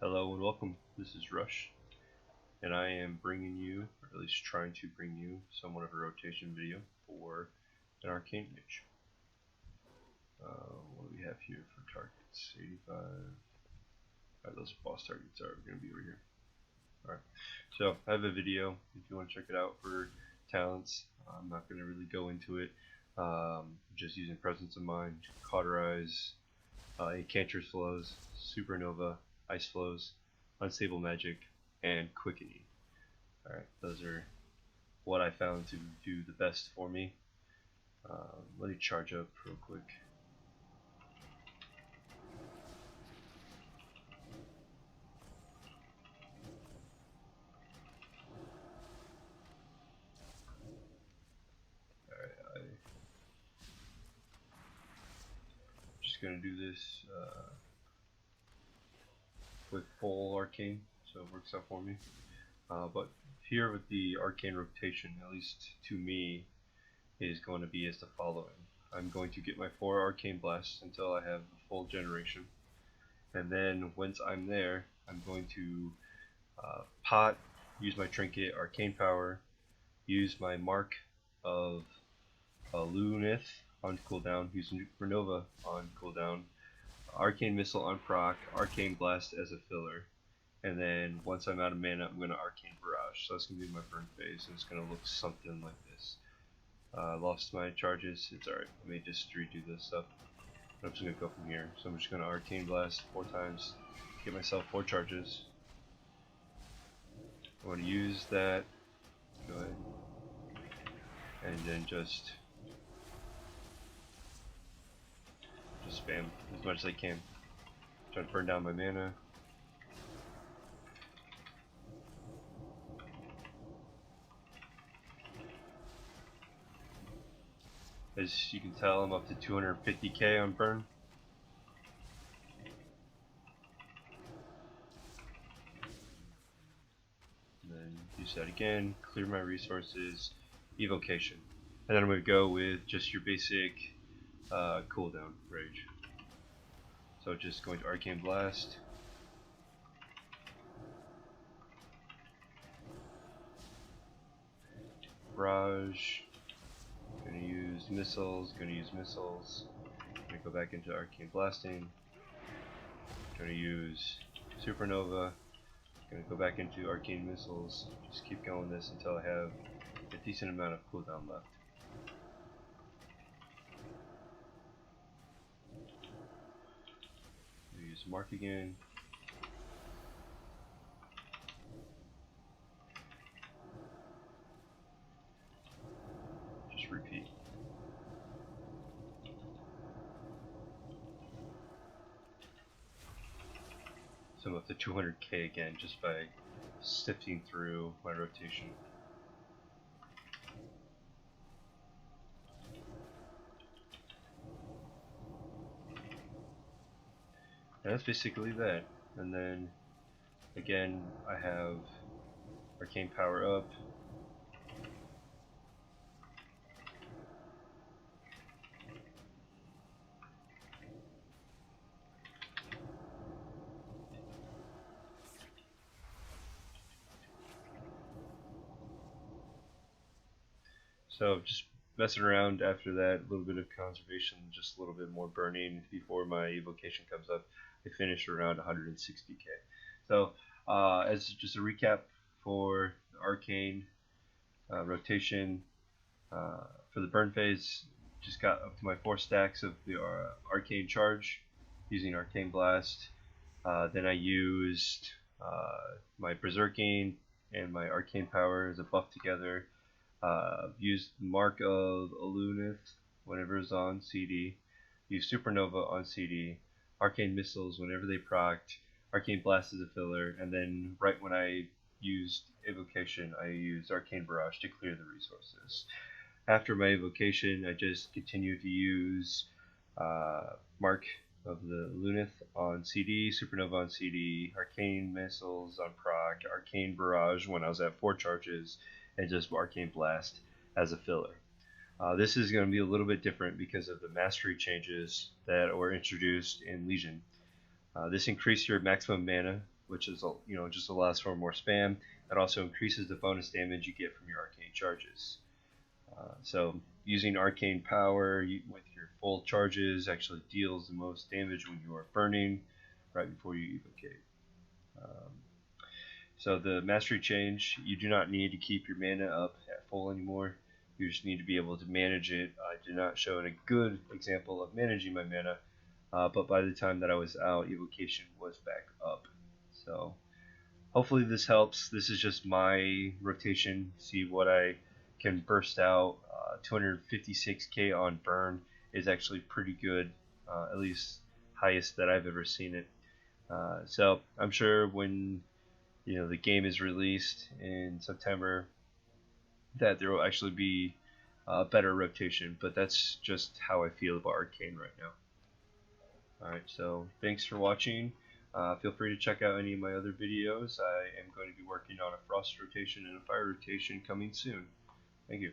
Hello and welcome. This is Rush, and I am bringing you, or at least trying to bring you, somewhat of a rotation video for an Arcane Mage. What do we have here for targets? 85. Alright, those boss targets are going to be over here. Alright, so I have a video if you want to check it out for talents. I'm not going to really go into it. Just using Presence of Mind, Cauterize, Enchantress Flows, Supernova, Ice Flows, Unstable Magic, and Quickening. Alright, those are what I found to do the best for me. Let me charge up real quick. Alright, I'm just going to do this with full arcane, so it works out for me. But here with the arcane rotation, at least to me, is going to be as the following. I'm going to get my 4 arcane blasts until I have a full generation, and then once I'm there, I'm going to pot, use my trinket, arcane power, use my mark of Lunith on cooldown, use Supernova on cooldown, arcane missile on proc, arcane blast as a filler, and then once I'm out of mana, I'm going to arcane barrage. So that's going to be my burn phase, and it's going to look something like this. Lost my charges, it's alright, let me just redo this stuff. I'm just going to go from here. So I'm just going to arcane blast 4 times, get myself 4 charges. I want to use that, go ahead, and then just spam as much as I can. Try to burn down my mana. As you can tell, I'm up to 250k on burn. And then use that again, clear my resources, evocation. And then I'm going to go with just your basic cooldown rage. So just going to arcane blast. Barrage. Gonna use missiles, Gonna go back into arcane blasting. Gonna use supernova. Gonna go back into arcane missiles. Just keep going this until I have a decent amount of cooldown left. Use mark again. Just repeat. So I'm up to 200k again just by sifting through my rotation. And that's basically that. And then again, I have arcane power up. So just messing around after that, a little bit of conservation, just a little bit more burning before my evocation comes up. I finish around 160k. So as just a recap for the arcane rotation, for the burn phase, just got up to my 4 stacks of the arcane charge using arcane blast. Then I used my berserking and my arcane power as a buff together. Used Mark of Lunith whenever it's on CD. Use Supernova on CD. Arcane Missiles whenever they procced. Arcane Blast as a filler. And then right when I used Evocation, I used Arcane Barrage to clear the resources. After my Evocation, I just continued to use Mark of the Lunith on CD, Supernova on CD, Arcane Missiles on proc, Arcane Barrage when I was at 4 charges, and just Arcane Blast as a filler. This is going to be a little bit different because of the mastery changes that were introduced in Legion. This increased your maximum mana which is just allows for more spam. That also increases the bonus damage you get from your arcane charges. So using arcane power with your full charges actually deals the most damage when you are burning right before you evocate. So the mastery change, you do not need to keep your mana up at full anymore. You just need to be able to manage it. I did not show a good example of managing my mana, but by the time that I was out, evocation was back up. So hopefully this helps. This is just my rotation. See what I can burst out. 256k on burn is actually pretty good, at least highest that I've ever seen it. So I'm sure when the game is released in September that there will actually be a better rotation, but that's just how I feel about Arcane right now. Alright, so thanks for watching. Feel free to check out any of my other videos. I am going to be working on a frost rotation and a fire rotation coming soon. Thank you.